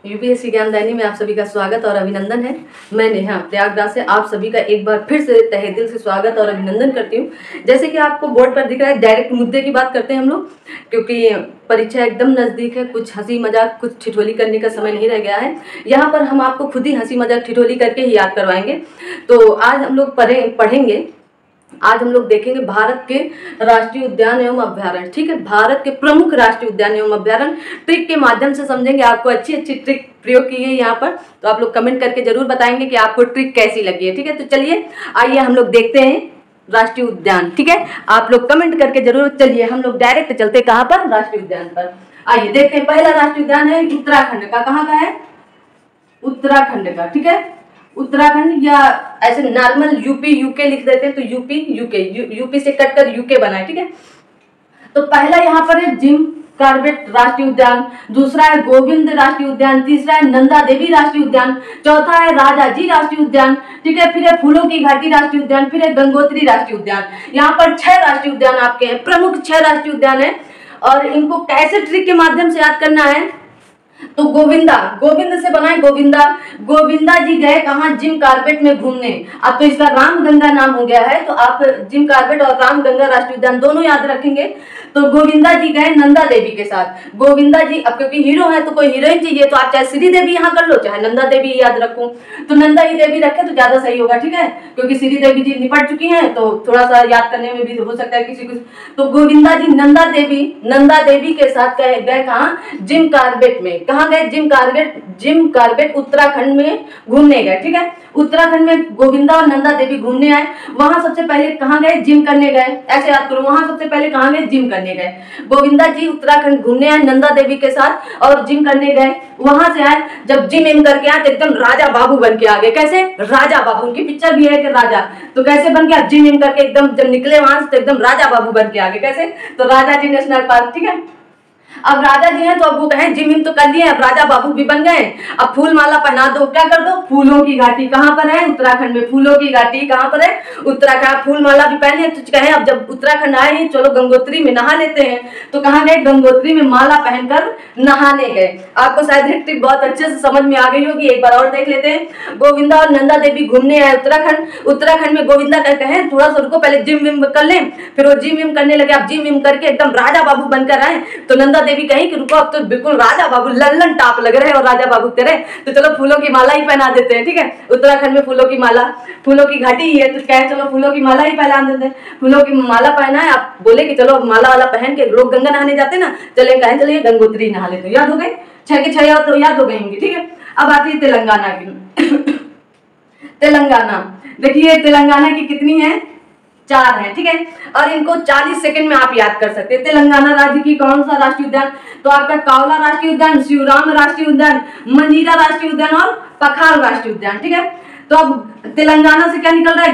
UPSC ज्ञानदायिनी में आप सभी का स्वागत और अभिनंदन है। मैं नेहा प्रयागराज से आप सभी का एक बार फिर से तहे दिल से स्वागत और अभिनंदन करती हूँ। जैसे कि आपको बोर्ड पर दिख रहा है, डायरेक्ट मुद्दे की बात करते हैं हम लोग, क्योंकि परीक्षा एकदम नज़दीक है। कुछ हंसी मजाक, कुछ ठिठोली करने का समय नहीं रह गया है। यहाँ पर हम आपको खुद ही हंसी मजाक ठिठोली करके ही याद करवाएंगे। तो आज हम लोग पढ़ेंगे। आज हम लोग देखेंगे भारत के राष्ट्रीय उद्यान एवं अभ्यारण्य। ठीक है, भारत के प्रमुख राष्ट्रीय उद्यान एवं अभ्यारण्य ट्रिक के माध्यम से समझेंगे। आपको अच्छी अच्छी ट्रिक प्रयोग की है यहाँ पर, तो आप लोग कमेंट करके जरूर बताएंगे कि आपको ट्रिक कैसी लगी है। ठीक है, तो चलिए आइए हम लोग देखते हैं राष्ट्रीय उद्यान। ठीक है, आप लोग कमेंट करके जरूर। चलिए हम लोग डायरेक्ट चलते कहाँ पर, राष्ट्रीय उद्यान पर। आइए देखते हैं। पहला राष्ट्रीय उद्यान है उत्तराखंड का। कहाँ का है? उत्तराखंड का। ठीक है, उत्तराखंड, या ऐसे नॉर्मल यूपी यूके लिख देते हैं तो यूपी यूके, यूपी से कटकर यूके बना है। ठीक है, तो पहला यहाँ पर है जिम कॉर्बेट राष्ट्रीय उद्यान, दूसरा है गोविंद राष्ट्रीय उद्यान, तीसरा है नंदा देवी राष्ट्रीय उद्यान, चौथा है राजाजी राष्ट्रीय उद्यान। ठीक है, फिर है फूलों की घाटी राष्ट्रीय उद्यान, फिर है गंगोत्री राष्ट्रीय उद्यान। यहाँ पर 6 राष्ट्रीय उद्यान आपके हैं, प्रमुख 6 राष्ट्रीय उद्यान है। और इनको कैसे ट्रिक के माध्यम से याद करना है, तो गोविंदा, गोविंद से बनाए गोविंदा। गोविंदा जी गए कहाँ? जिम कॉर्बेट में घूमने। अब तो इसका रामगंगा नाम हो गया है, तो आप जिम कॉर्बेट और रामगंगा राष्ट्रीय उद्यान दोनों याद रखेंगे। तो गोविंदा जी गए नंदा देवी के साथ। गोविंदा जी, अब क्योंकि हीरो है तो कोई हीरोइन चाहिए, तो आप चाहे श्री देवी यहाँ कर लो, चाहे नंदा देवी याद रखो, तो नंदा ही देवी रखे तो ज्यादा सही होगा। ठीक है, क्योंकि श्री देवी जी निपट चुकी हैं, तो थोड़ा सा याद करने में भी हो सकता है किसी को। तो गोविंदा जी नंदा देवी के साथ गए कहाँ? जिम कॉर्बेट में। कहाँ गए? जिम कॉर्बेट उत्तराखंड में घूमने गए। ठीक है, उत्तराखंड में गोविंदा और नंदा देवी घूमने आए। वहां सबसे पहले कहाँ गए? जिम करने गए। ऐसे याद करो, वहां सबसे पहले कहाँ गए? जिम करने गए। गोविंदा जी उत्तराखंड घूमने आए नंदा देवी के साथ और जिम करने गए। वहां से आए, जब जिम इन करके आए तो एकदम राजा बाबू बन के आ गए। कैसे? राजा बाबू। उनकी पिक्चर भी है कि राजा, तो कैसे बन गया? जिम इन करके एकदम जब निकले वहां से तो एकदम राजा बाबू बन के आ गए। कैसे? तो राजा जी नेशनल पार्क। ठीक है, अब राजा जी हैं तो अब वो कहें जिम तो कर लिए, अब राजा बाबू भी बन गए, अब फूल माला पहना दो। क्या कर दो? फूलों की घाटी। कहाँ पर है? उत्तराखंड में। फूलों की घाटी कहाँ पर है? उत्तराखंड। फूल माला भी पहने तो कहे अब जब उत्तराखंड आए हैं चलो गंगोत्री में नहा लेते हैं, तो कहाँ गए? गंगोत्री में माला पहनकर नहाने गए। आपको शायद ये ट्रिक बहुत अच्छे से समझ में आ गई होगी, एक बार और देख लेते हैं। गोविंदा और नंदा देवी घूमने आए उत्तराखंड में। गोविंदा कहते हैं थोड़ा सा रुको, पहले जिम विम कर लें, फिर वो जिम विम करने लगे। अब जिम विम करके एकदम राजा बाबू बनकर आए, तो नंदा देवी कही कि रुको अब तो बिल्कुल राजा बाबू लल्लन टाप लग रहे हैं और राजा बाबू तेरे, तो चलो फूलों की माला ही पहना देते हैं। ठीक है, उत्तराखंड में फूलों की माला, फूलों की घाटी ही है, तो कहे चलो फूलों की माला ही पहना देते हैं। फूलों की माला पहना है, आप बोले कि चलो माला वाला पहन के लोग गंगा नहाने जाते ना, चले कहें चलिए गंगोत्री नहा लेते। याद हो गए? 6 के 6 तो याद हो गए होंगे। ठीक है, अब आती है तेलंगाना की। तेलंगाना, देखिए तेलंगाना की कितनी है? 4 है। ठीक है, और इनको 40 सेकंड में आप याद कर सकते हैं। तेलंगाना राज्य की कौन सा राष्ट्रीय उद्यान? तो आपका कावला राष्ट्रीय उद्यान, शिवराम राष्ट्रीय उद्यान, मंजीरा राष्ट्रीय उद्यान और पखाल राष्ट्रीय उद्यान। ठीक है, तो अब तेलंगाना से क्या निकल रहा है?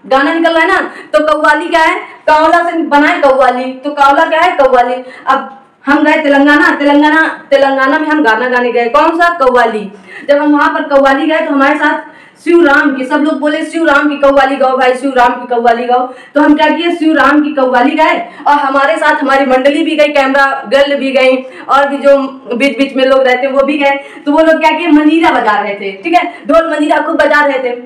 गाना निकल रहा है ना, तो कव्वाली क्या है? कावला से बनाए कव्वाली, तो कावला क्या है? कव्वाली। अब हम गए तेलंगाना में हम गाना गाने गए। कौन सा? कव्वाली। जब हम वहां पर कव्वाली गए तो हमारे साथ शिवराम की, सब लोग बोले शिवराम की कव्वाली गाओ भाई, शिवराम की कव्वाली गाओ। तो हम क्या किए? शिवराम की कव्वाली गाए, और हमारे साथ हमारी मंडली भी गई, कैमरा गर्ल भी गई, और भी जो बीच बीच में लोग रहते वो भी गए। तो वो लोग क्या किए? मंजीरा बजा रहे थे। ठीक है, ढोल मंजीरा खूब बजा रहे थे।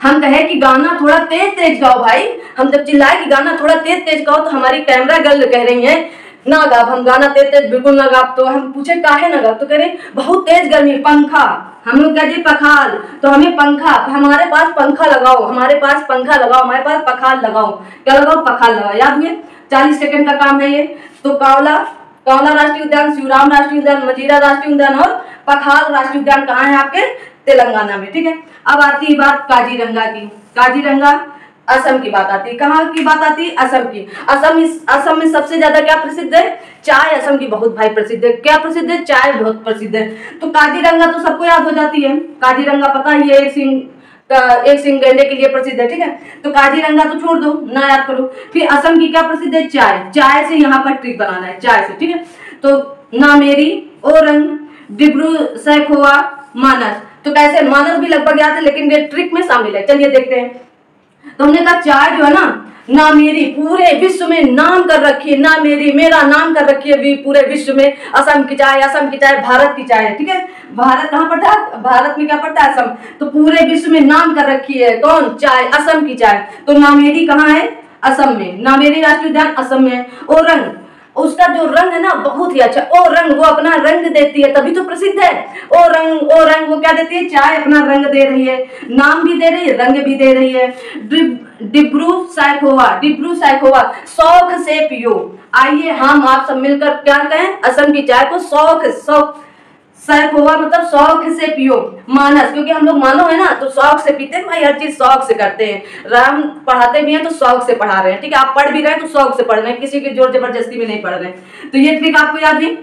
हम कहे कि गाना थोड़ा तेज तेज गाओ भाई। हम जब चिल्लाए कि गाना थोड़ा तेज तेज गाओ, तो हमारी कैमरा गर्ल कह रही है ना गाब, हम गाना तेज तेज बिल्कुल ना गाब। तो हम पूछे काहे ना गाब, तो कह रहे बहुत तेज गर्मी, पंखा। हम लोग कह दिए पखाल, तो हमें पंखा, हमारे पास पंखा लगाओ, हमारे पास पंखा लगाओ, हमारे पास पखाल लगाओ। क्या लगाओ? पखाल लगाओ। याद हुए? 40 सेकंड का काम है ये। तो कावला राष्ट्रीय उद्यान, शिवराम राष्ट्रीय उद्यान, मंजीरा राष्ट्रीय उद्यान और पखाल राष्ट्रीय उद्यान कहाँ है? आपके तेलंगाना में। ठीक है, अब आती है बात काजीरंगा की। काजीरंगा असम की बात आती है। कहाँ की बात आती है? असम की। असम में सबसे ज्यादा क्या प्रसिद्ध है? चाय। असम की बहुत भाई प्रसिद्ध है। क्या प्रसिद्ध है? चाय बहुत प्रसिद्ध है। तो काजीरंगा तो सबको याद हो जाती है। काजीरंगा पता ही है, एक सिंह गैंडे के लिए प्रसिद्ध है। ठीक है, तो काजीरंगा तो छोड़ दो, ना याद करो। फिर असम की क्या प्रसिद्ध है? चाय। चाय से यहाँ पर ट्रिक बनाना है, चाय से। ठीक है, तो नामेरी, ओरंग, डिब्रू सैखोवा, मानस। तो कैसे? मानस भी लगभग याद है, लेकिन ये ट्रिक में शामिल है। चलिए देखते हैं। तो हमने कहा चाय जो है ना मेरी पूरे विश्व में नाम कर रखी है, ना मेरी मेरा नाम कर रखी है पूरे विश्व में। असम की चाय, असम की चाय भारत की चाय है, ठीक है। भारत कहाँ पड़ता है? भारत में क्या पड़ता है? असम। तो पूरे विश्व में नाम कर रखी है कौन? चाय, असम की चाय। तो नामेरी कहाँ है? असम में। नामेरी राष्ट्रीय उद्यान असम में। ओरंग, उसका जो रंग है ना बहुत ही अच्छा। ओ रंग, वो अपना रंग देती है, तभी तो प्रसिद्ध है। ओ रंग, ओ रंग, वो क्या देती है? चाय अपना रंग दे रही है, नाम भी दे रही है, रंग भी दे रही है। डिब्रू सैखोवा, डिब्रू सैखोवा, शौक से पियो। आइए हम आप सब मिलकर क्या कहें? असम की चाय को शौक सैखोवा मतलब शौक से पियो। मानस, क्योंकि हम लोग मानो है ना, तो शौक से पीते हैं भाई, हर चीज शौक से करते हैं। राम पढ़ाते भी हैं तो शौक से पढ़ा रहे हैं, ठीक है। आप पढ़ भी रहे हैं तो शौक से पढ़ रहे हैं, किसी की जोर जबरदस्ती में नहीं पढ़ रहे हैं। तो ये ट्रिक आपको याद है।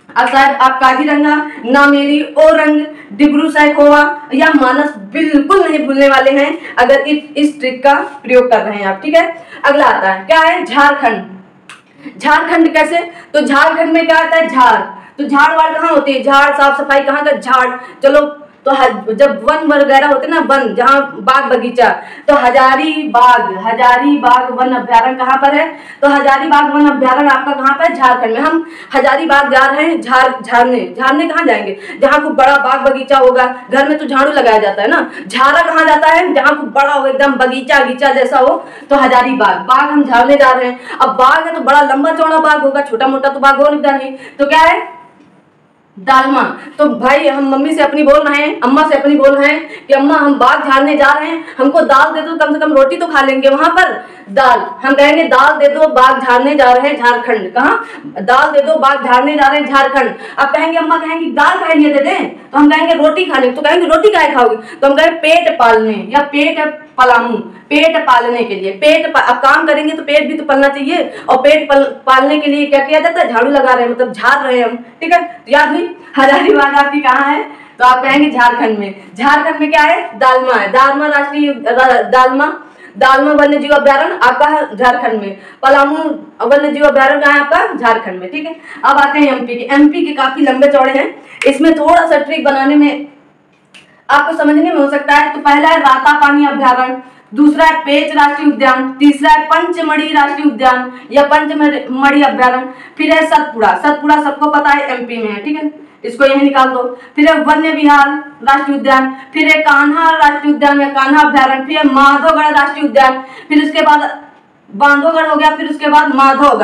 अब शायद आप काजीरंगा, नामेरी, ओरंग, डिब्रू सैखोवा या मानस बिल्कुल नहीं भूलने वाले हैं अगर इस ट्रिक का प्रयोग कर रहे हैं आप, ठीक है। अगला आता है, क्या है? झारखंड। झारखंड कैसे? तो झारखंड में क्या आता है? झाड़। तो झाड़ वाड़ कहाँ होती है? झाड़, साफ सफाई कहाँ का? झाड़। चलो, तो जब वन वगैरह होते ना, वन जहाँ बाग बगीचा, तो हजारीबाग वन अभ्यारण्य कहाँ पर है? तो हजारीबाग वन अभ्यारण्य आपका कहाँ पर है? झारखंड में। हम हजारीबाग जा रहे हैं झाड़ने कहाँ जाएंगे? जहाँ खूब बड़ा बाग बगीचा होगा। घर में तो झाड़ू लगाया जाता है ना। झाड़ा कहाँ जाता है? जहाँ खूब बड़ा हो, एकदम बगीचा जैसा हो, तो हजारीबाग। बाग हम झाड़ने जा रहे हैं। अब बाग है तो बड़ा लंबा चौड़ा बाग होगा, छोटा मोटा तो बाग हो नहीं। तो क्या है? दालमा। तो भाई हम मम्मी से अपनी बोल रहे हैं, अम्मा से अपनी बोल रहे हैं कि अम्मा हम बाग झाड़ने जा रहे हैं, हमको दाल दे दो, कम से कम रोटी तो खा लेंगे वहां पर। दाल, हम कहेंगे दाल दे दो, बाग झाड़ने जा रहे हैं झारखंड। कहाँ? दाल दे दो, बाग झाड़ने जा रहे हैं झारखंड। अब कहेंगे, अम्मा कहेंगे दाल काहे लिए दे दें? तो हम कहेंगे रोटी खाने। तो कहेंगे रोटी काहे खाओगे? तो हम कहेंगे पेट पालने या पेट पलामू, पेट पालने के लिए। अब काम करेंगे तो पेट भी तो पलना चाहिए, और पेट पालने के लिए क्या किया जाता है? झाड़ू लगा रहे हैं, मतलब झाड़ रहे हैं हम, ठीक है। याद हुई? हजारीबाग आपकी कहाँ है? तो आप कहेंगे झारखंड में। झारखंड में क्या है? दालमा है। दालमा वन्य जीव अभ्यारण्य आपका है झारखंड में। पलामू वन्य जीव अभ्यारण्य कहाँ है आपका? झारखंड में, ठीक है। अब आते हैं एमपी के। एमपी के काफी लंबे चौड़े हैं, इसमें थोड़ा सा ट्रिक बनाने में आपको समझने में हो सकता है। तो पहला है रातापानी अभ्यारण्य, दूसरा है पेंच राष्ट्रीय उद्यान, तीसरा है पंचमढ़ी राष्ट्रीय उद्यान या पंचमढ़ी अभ्यारण्य, फिर है सतपुड़ा। सतपुड़ा सबको पता है एमपी में है, ठीक है, इसको यही निकाल दो। फिर है वन्य विहार राष्ट्रीय उद्यान, फिर है कान्हा राष्ट्रीय उद्यान या कान्हा अभ्यारण्य, फिर है माधवगढ़ राष्ट्रीय उद्यान, फिर उसके बाद बांधवगढ़ हो गया, फिर उसके बाद माधव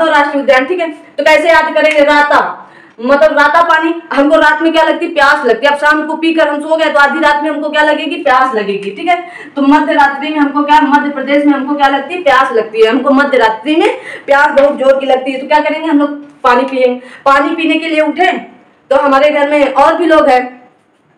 राष्ट्रीय उद्यान, ठीक है। तो कैसे याद करेंगे? राता मतलब राता पानी, हमको रात में क्या लगती है? प्यास लगती है। अब शाम को पीकर हम सो गए तो आधी रात में हमको क्या लगेगी? प्यास लगेगी, ठीक है। तो मध्य रात्रि में हमको क्या, मध्य प्रदेश में हमको क्या लगती है? प्यास लगती है। हमको मध्य रात्रि में प्यास बहुत जोर की लगती है। तो क्या करेंगे हम लोग? पानी पिएंगे। पानी पीने के लिए उठे तो हमारे घर में और भी लोग हैं,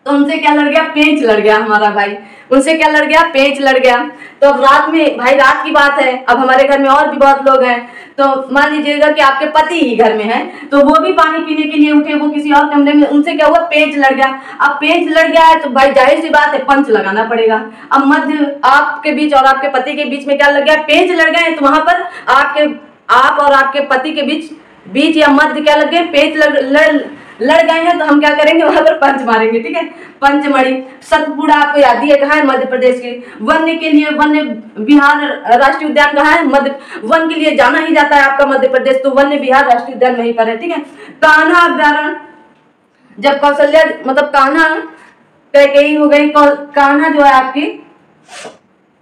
तो उनसे क्या लड़ गया? पेंच लड़ गया हमारा भाई, उनसे क्या लड़ गया? पेंच लड़ गया। तो अब रात में, भाई रात की बात है, अब हमारे घर में और भी बहुत लोग हैं, तो मान लीजिएगा कि आपके पति ही घर में है, तो वो भी पानी पीने के लिए उठे, वो किसी और कमरे में, उनसे क्या हुआ? पेंच लड़ गया। अब पेंच लड़ गया है तो भाई जाहिर सी बात है पंच लगाना पड़ेगा। अब मध्य आपके बीच और आपके पति के बीच में क्या लग गया? पेंच लड़ गए, तो वहां पर आप और आपके पति के बीच या मध्य क्या लग गए? पेंच लड़ गए हैं, तो हम क्या करेंगे? वहां पर पंच मारेंगे, ठीक है। पंचमढ़ी। सतपुड़ा आपको याद ही है, कहाँ है? मध्य प्रदेश के। वन्य के लिए वन्य विहार राष्ट्रीय उद्यान कहाँ है? वन के लिए जाना ही जाता है आपका मध्य प्रदेश, तो वन्य विहार राष्ट्रीय उद्यान वहीं पर है, ठीक है। कान्हा अभ्यारण्य, जब कौशल्या मतलब कान्हा कैकेयी हो गई, कान्हा जो है आपकी,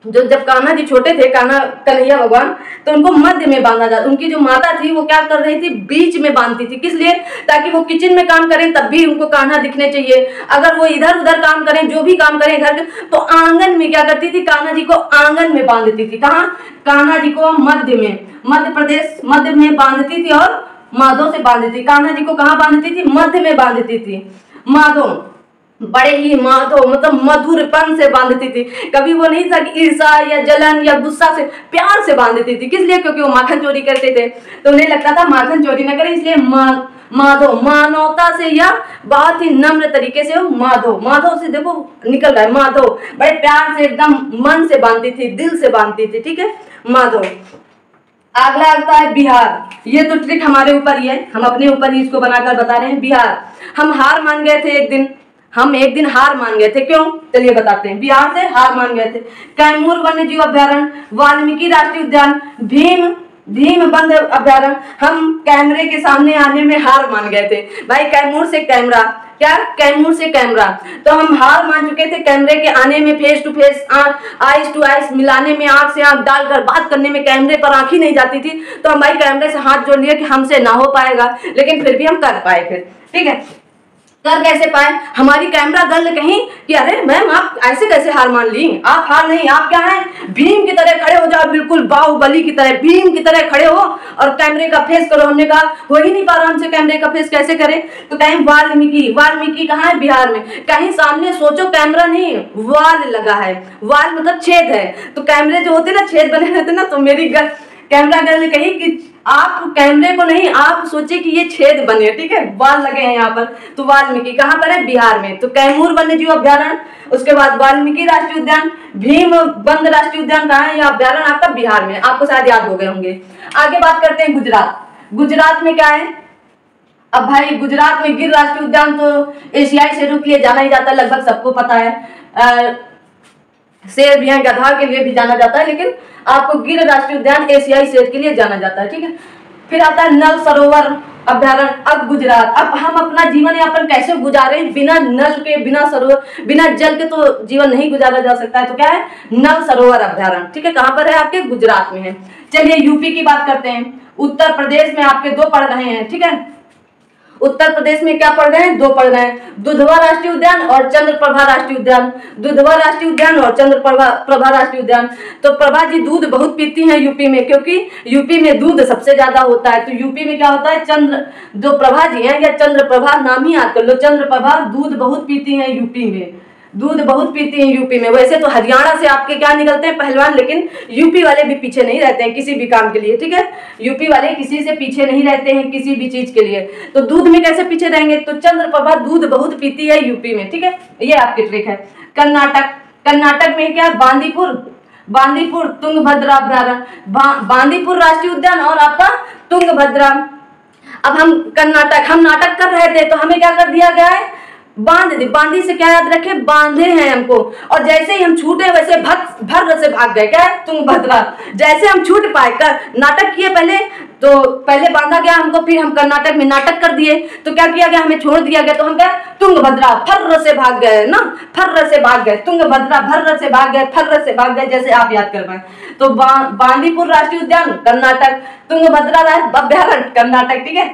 जब कान्हा जी छोटे थे, कान्हा कन्हैया भगवान, तो उनको मध्य में बांधा जाता। उनकी जो माता थी वो क्या कर रही थी? बीच में बांधती थी। किस लिए? ताकि वो किचन में काम करें तब भी उनको कान्हा दिखने चाहिए, अगर वो इधर उधर काम करें, जो भी काम करें घर के, तो आंगन में क्या करती थी? कान्हा जी को आंगन में बांधती थी। कहाँ? कान्हा जी को मध्य में, मध्य प्रदेश मध्य में बांधती थी, और माधव से बांधती थी। कान्हा जी को कहाँ बांधती थी? मध्य में बांधती थी। माधव बड़े ही माधव मतलब मधुरपन से बांधती थी। कभी वो नहीं था कि ईर्षा या जलन या गुस्सा से, प्यार से बांधती थी। किस लिए? क्योंकि वो माखन चोरी करते थे, तो उन्हें लगता था माखन चोरी न करें, इसलिए माधव, मानवता से या बहुत ही नम्र तरीके से माधव से देखो निकल रहा है, माधव बड़े प्यार से एकदम मन से बांधती थी, दिल से बांधती थी, ठीक है, माधव। अगला आता है बिहार। ये तो ट्रिक हमारे ऊपर ही है, हम अपने ऊपर ही इसको बनाकर बता रहे हैं। बिहार, हम हार मान गए थे एक दिन, हम एक दिन हार मान गए थे। क्यों? चलिए बताते हैं। बिहार से हार मान गए थे। कैमूर वन्य जीव अभ्यारण्य, वाल्मीकि राष्ट्रीय उद्यान, भीम बंद अभ्यारण्य, हम कैमरे के सामने आने में हार मान गए थे। भाई कैमूर से कैमरा, क्या कैमूर से कैमरा, तो हम हार मान चुके थे कैमरे के आने में, face to face, eyes to eyes मिलाने में, आंख से आंख डालकर बात करने में कैमरे पर आंख ही नहीं जाती थी। तो हम भाई कैमरे से हाथ जोड़ लिए कि हमसे ना हो पाएगा, लेकिन फिर भी हम कर पाए। फिर ठीक है, कर कैसे पाए? हमारी कैमरा गर्ल ने कही कि अरे मैम आप ऐसे कैसे हार मान ली, आप हार नहीं, आप क्या हैं, भीम की तरह खड़े हो जाओ, बिल्कुल बाहुबली की तरह भीम की तरह खड़े हो और कैमरे का फेस करो। हमने कहा हो ही नहीं पा रहा हमसे, कैमरे का फेस कैसे करें? तो कहीं वाल्मीकि कहाँ है? बिहार में। कहीं सामने सोचो कैमरा नहीं, वाल लगा है, वाल मतलब छेद है। तो कैमरे जो होते ना छेद बने रहते ना, तो मेरी कैमरा गर्ल ने कही कि आप कैमरे को नहीं, आप सोचे कि ये छेद बने, ठीक है, वाल लगे हैं यहाँ पर। तो वाल्मीकि कहाँ पर है? बिहार में। तो कैमूर वन्य जीव अभ्यारण्य, उसके बाद वाल्मीकि राष्ट्रीय उद्यान, भीम बंद राष्ट्रीय उद्यान कहाँ है? यह अभ्यारण्य आपका बिहार में। आपको शायद याद हो गए होंगे। आगे बात करते हैं गुजरात। गुजरात में क्या है? अब भाई गुजरात में गिर राष्ट्रीय उद्यान तो एशियाई शेरों के लिए जाना ही जाता है, लगभग सबको पता है। शेर भी है, गधा के लिए भी जाना जाता है, लेकिन आपको गिर राष्ट्रीय उद्यान एशियाई शेर के लिए जाना जाता है। ठीक है, फिर आता है नल सरोवर अभ्यारण्य। अब गुजरात, अब हम अपना जीवन यापन कैसे गुजारे? बिना नल के, बिना सरोवर, बिना जल के तो जीवन नहीं गुजारा जा सकता है। तो क्या है? नल सरोवर अभ्यारण्य। ठीक है, कहाँ पर है? आपके गुजरात में है। चलिए यूपी की बात करते हैं। उत्तर प्रदेश में आपके दो पड़ रहे हैं। ठीक है, उत्तर प्रदेश में क्या पढ़ रहे हैं? दो पढ़ रहे हैं, दुधवा राष्ट्रीय उद्यान और चंद्रप्रभा राष्ट्रीय उद्यान। दुधवा राष्ट्रीय उद्यान और चंद्रप्रभा राष्ट्रीय उद्यान। तो प्रभा जी दूध बहुत पीती हैं यूपी में, क्योंकि यूपी में दूध सबसे ज्यादा होता है। तो यूपी में क्या होता है? जो प्रभा जी हैं या चंद्रप्रभा नाम ही याद कर लो, चंद्रप्रभा दूध बहुत पीती हैं यूपी में, दूध बहुत पीती हैं यूपी में। वैसे तो हरियाणा से आपके क्या निकलते हैं? पहलवान, लेकिन यूपी वाले भी पीछे नहीं रहते हैं किसी भी काम के लिए। ठीक है, यूपी वाले किसी से पीछे नहीं रहते हैं किसी भी चीज के लिए। तो दूध में कैसे पीछे रहेंगे? तो चंद्रप्रभा दूध बहुत पीती है यूपी में। ठीक है, ये आपकी ट्रिक है। कर्नाटक, कर्नाटक में क्या? बांदीपुर तुंगभद्रा अभ्यारण्य, बांदीपुर राष्ट्रीय उद्यान और आपका तुंगभद्रा। अब हम नाटक कर रहे थे, तो हमें क्या कर दिया गया है? बांदी से क्या याद रखे? बांधे हैं हमको, और जैसे ही हम छूटे वैसे भर से भाग गए। क्या है? तुंगभद्रा। जैसे हम छूट पाए, कर नाटक किए पहले, तो पहले बांधा गया हमको, फिर हम कर्नाटक में नाटक कर दिए, तो क्या किया गया? हमें छोड़ दिया गया। तो हम क्या? तुंगभद्रा फर्र से भाग गए ना, फर्र से भाग गए, तुंगभद्रा भर्र से भाग गए, फर्र से भाग गए, जैसे आप याद कर पाए। तो बांदीपुर राष्ट्रीय उद्यान कर्नाटक, तुंगभद्रा अभ्यारण्य कर्नाटक। ठीक है,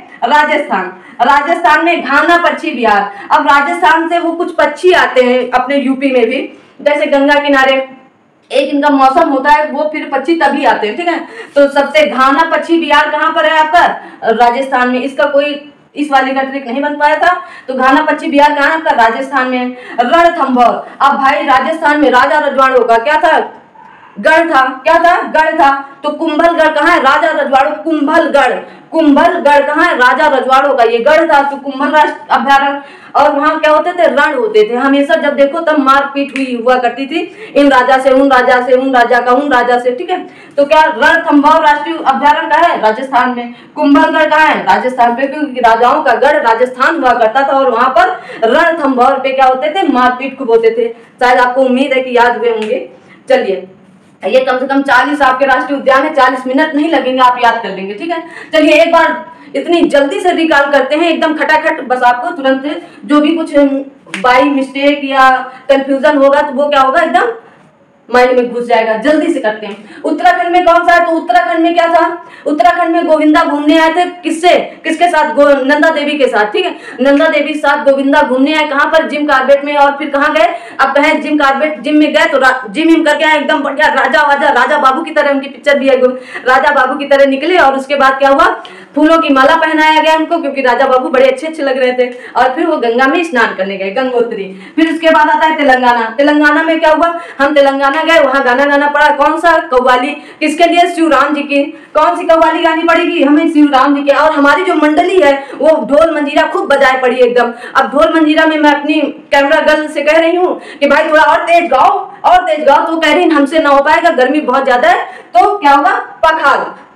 राजस्थान में घाना पक्षी विहार। अब राजस्थान से वो कुछ पक्षी आते हैं अपने यूपी में भी, जैसे गंगा किनारे एक इनका मौसम होता है, वो फिर पक्षी तभी आते हैं। ठीक है, तो सबसे घाना पक्षी विहार कहाँ पर है आपका? राजस्थान में। इसका कोई इस वाले का ट्रिक नहीं बन पाया था, तो घाना पक्षी विहार कहाँ है आपका? राजस्थान में। रणथंभौर, अब भाई राजस्थान में राजा रजवाड़ों का क्या था? गढ़ था। क्या था? गढ़ था। तो कुंभलगढ़ कहाँ है? राजा रजवाड़ों, कुंभलगढ़ कहाँ है? राजा रजवाड़ों का ये गढ़ था। तो कुंभल राष्ट्रीय अभ्यारण्य। और वहां क्या होते थे? रण होते थे। हमेशा जब देखो तब मारपीट हुआ करती थी, इन राजा से उन राजा से, उन राजा का उन राजा से। ठीक है, तो क्या रणथंभौर राष्ट्रीय अभ्यारण्य का है? राजस्थान में। कुंभलगढ़ कहाँ है? राजस्थान पे, क्योंकि राजाओं का गढ़ राजस्थान हुआ करता था, और वहां पर रणथंभौर पे क्या होते थे? मारपीट खूब होते थे। शायद आपको उम्मीद है कि याद हुए होंगे। चलिए, ये कम से कम 40 आपके राष्ट्रीय उद्यान है, 40 मिनट नहीं लगेंगे, आप याद कर लेंगे। ठीक है, चलिए एक बार इतनी जल्दी से रिकॉल करते हैं, एकदम खटाखट, बस आपको तुरंत जो भी कुछ बाई मिस्टेक या कंफ्यूजन होगा तो वो क्या होगा? एकदम माइंड में घुस जाएगा। जल्दी से करते हैं। उत्तराखंड में कौन सा है? तो उत्तराखंड में क्या था? उत्तराखंड में गोविंदा घूमने आए थे। किसके साथ? नंदा देवी के साथ। ठीक है, नंदा देवी के साथ गोविंदा घूमने आए। कहाँ पर? जिम कार्बेट में। और फिर कहाँ गए? अब कहें जिम कार्बेट, जिम में गए तो जिम करके आए, एकदम बढ़िया राजा बाबू की तरह, उनकी पिक्चर भी है, राजा बाबू की तरह निकले। और उसके बाद क्या हुआ? फूलों की माला पहनाया गया उनको, क्योंकि राजा बाबू बड़े अच्छे लग रहे थे। और फिर वो गंगा में स्नान करने गए, गंगोत्री। फिर उसके बाद आता है तेलंगाना में क्या हुआ? हम तेलंगाना गए, वहां गाना गाना पड़ा। कौन सा? कव्वाली। किसके लिए? शिवराम जी की। कौन सी कव्वाली गानी पड़ेगी हमें? शिवराम जी के। और हमारी जो मंडली है वो ढोल मंजीरा खूब बजाए पड़ी एकदम। अब ढोल मंजीरा में मैं अपनी कैमरा गर्ल से कह रही हूँ कि भाई थोड़ा और तेज गाओ, और तेज गाओ। तो कह रही हमसे ना हो पाएगा, गर्मी बहुत ज्यादा है। तो क्या होगा?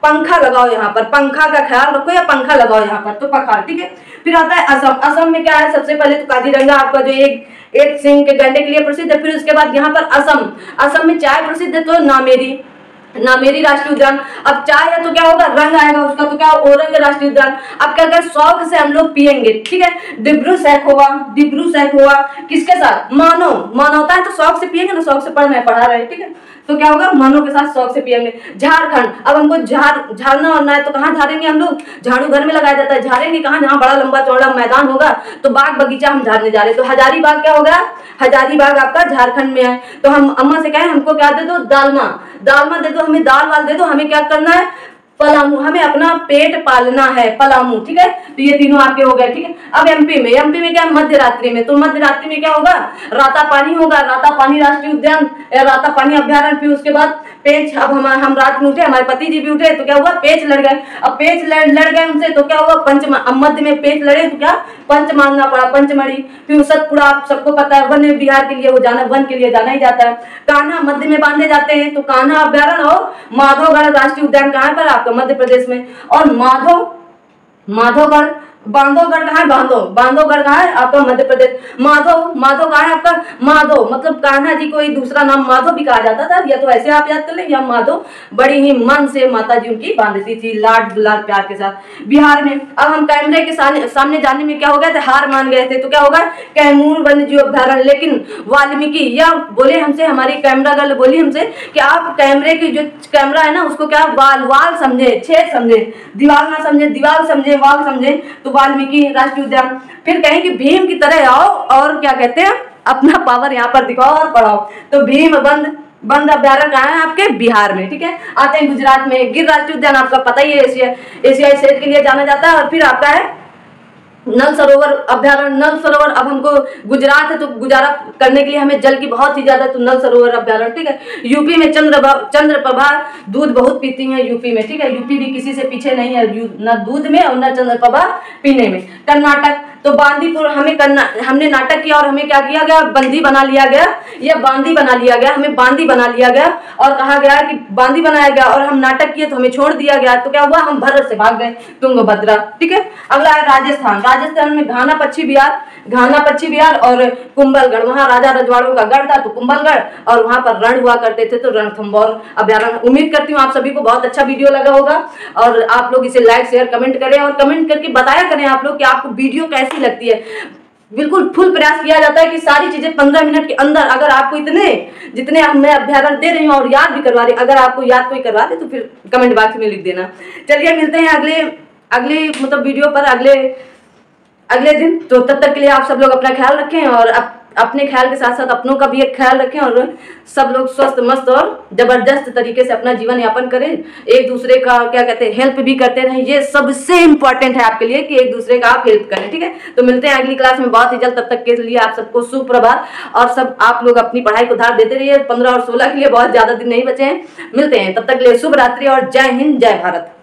पंखा लगाओ यहाँ पर, पंखा का ख्याल रखो, या पंखा लगाओ यहाँ पर। तो पखाल। ठीक है, फिर आता है असम। असम में क्या है, सबसे पहले तो काजीरंगा आपका जो एक सिंह के गन्ने के लिए प्रसिद्ध है। फिर उसके बाद यहाँ पर असम में चाय प्रसिद्ध है, तो नामेरी राष्ट्रीय उद्यान। अब चाय है तो क्या होगा, रंग आएगा उसका, तो क्या ओरंग राष्ट्रीय उद्यान। अब क्या कर शौक से हम लोग पियेंगे, ठीक है। डिब्रू सैख हुआ किसके साथ, मानवता है तो शौक से पियेंगे ना, शौक से पढ़ा रहे, ठीक है। तो क्या होगा, मानव के साथ शौक से पियेंगे। झारखंड, अब हमको झाड़ना वारना है तो कहाँ झाड़ेंगे हम लोग, झाड़ू घर में लगाया जाता है, झाड़ेंगे कहाँ, जहाँ बड़ा लंबा चौड़ा मैदान होगा, तो बाग बगीचा हम झाड़ने जा रहे हैं। तो हजारीबाग क्या होगा, हजारीबाग आपका झारखंड में है। तो हम अम्मा से कहें हमको क्या दे दो, दालमा दे दो, हमें दाल वाल दे दो, हमें क्या करना है, पलामू, हमें अपना पेट पालना है, पलामू, ठीक है। तो ये तीनों आपके हो गए, ठीक है। अब एमपी में क्या, मध्य रात्रि में, तो मध्य रात्रि में क्या होगा, रातापानी होगा, रातापानी राष्ट्रीय उद्यान, रातापानी अभ्यारण्य। फिर उसके बाद पेच, अब हम रात में उठे, हमारे पति जी भी उठे, तो क्या हुआ, पेच लड़ गए। अब पेच लड़ गए उनसे, तो क्या हुआ, मध्य में पेच लड़े तो क्या, पंच मांगना पड़ा, पंचमढ़ी। फिर सतपुड़ा, आप सबको पता है, वन विहार के लिए वो जाना, वन के लिए जाना ही जाता है। कान्हा मध्य में बांधे जाते हैं, तो कान्हा अभ्यारण्य और माधवगढ़ राष्ट्रीय उद्यान कहाँ पर, आपका मध्य प्रदेश में। और बांधवगढ़ कहाँ है, बांधवगढ़ कहाँ है, आपका मध्य प्रदेश। माधव कहाँ है आपका, माधव मतलब कान्हा जी को एक दूसरा नाम माधव भी कहा जाता था, या तो ऐसे आप याद कर लें, या माधव बड़ी ही मन से माता जी उनकी बांधती थी, लाड दुलार प्यार के साथ। बिहार में अब हम कैमरे के सामने जाने में क्या हो गया था, हार मान गए थे, तो क्या होगा, कैमूर वन्य जीव अभ्यारण्य। लेकिन वाल्मीकि या बोले हमसे, हमारी कैमरा गर्ल बोली हमसे कि आप कैमरे की जो कैमरा है ना, उसको क्या वाल समझे, छेद समझे, दीवार ना समझे, दीवार समझे, वाल समझे, तो वाल्मीकि राष्ट्रीय उद्यान। फिर कहें कि भीम की तरह आओ और क्या कहते हैं, अपना पावर यहाँ पर दिखाओ और पढ़ाओ, तो भीम बंद अभ्यारण्य कहाँ है, आपके बिहार में, ठीक है। आते हैं गुजरात में, गिर राष्ट्रीय उद्यान आपका पता ही है, एशियाई शेर के लिए जाना जाता है। और फिर आपका है नल सरोवर अभ्यारण्य। नल सरोवर, अब हमको गुजरात है तो गुजारा करने के लिए हमें जल की बहुत ही ज्यादा, तो नल सरोवर अभ्यारण्य, ठीक है। यूपी में चंद्रप्रभा दूध बहुत पीती हैं यूपी में, ठीक है। यूपी भी किसी से पीछे नहीं है, न दूध में और न चंद्रप्रभा पीने में। कर्नाटक, तो बांदीपुर, हमने नाटक किया और हमें क्या किया गया, बंदी बना लिया गया, या बांदी बना लिया गया, हमें बांदी बना लिया गया और कहा गया कि बांदी बनाया गया, और हम नाटक किए तो हमें छोड़ दिया गया, तो क्या हुआ, हम भारत से भाग गए, तुंगभद्रा, ठीक है। अगला है राजस्थान में घाना पक्षी विहार और कुंभलगढ़, वहां राजा रजवाड़ों का गढ़ था, तो कुंभलगढ़, और वहां पर रण हुआ करते थे, तो रणथंभौर अभ्यारण्य। उम्मीद करती हूँ आप सभी को बहुत अच्छा वीडियो लगा होगा, और आप लोग इसे लाइक शेयर कमेंट करें, और कमेंट करके बताया करें आप लोग कि आपको वीडियो कैसी लगती है। बिल्कुल फुल प्रयास किया जाता है कि सारी चीजें 15 मिनट के अंदर, अगर आपको जितने मैं अभ्यारण्य दे रही हूँ और याद भी करवा रही, अगर आपको याद कोई करवा दे तो फिर कमेंट बॉक्स में लिख देना। चलिए मिलते हैं अगले मतलब वीडियो पर अगले दिन। तो तब तक के लिए आप सब लोग अपना ख्याल रखें, और अपने ख्याल के साथ साथ अपनों का भी एक ख्याल रखें, और सब लोग स्वस्थ मस्त और जबरदस्त तरीके से अपना जीवन यापन करें। एक दूसरे का क्या कहते हैं, हेल्प भी करते रहें, ये सबसे इम्पोर्टेंट है आपके लिए कि एक दूसरे का आप हेल्प करें, ठीक है। तो मिलते हैं अगली क्लास में बहुत ही जल्द, तब तक के लिए आप सबको सुप्रभात, और सब आप लोग अपनी पढ़ाई को धार देते रहिए। 15 और 16 के लिए बहुत ज्यादा दिन नहीं बचे हैं। मिलते हैं, तब तक के लिए शुभ रात्रि और जय हिंद, जय भारत।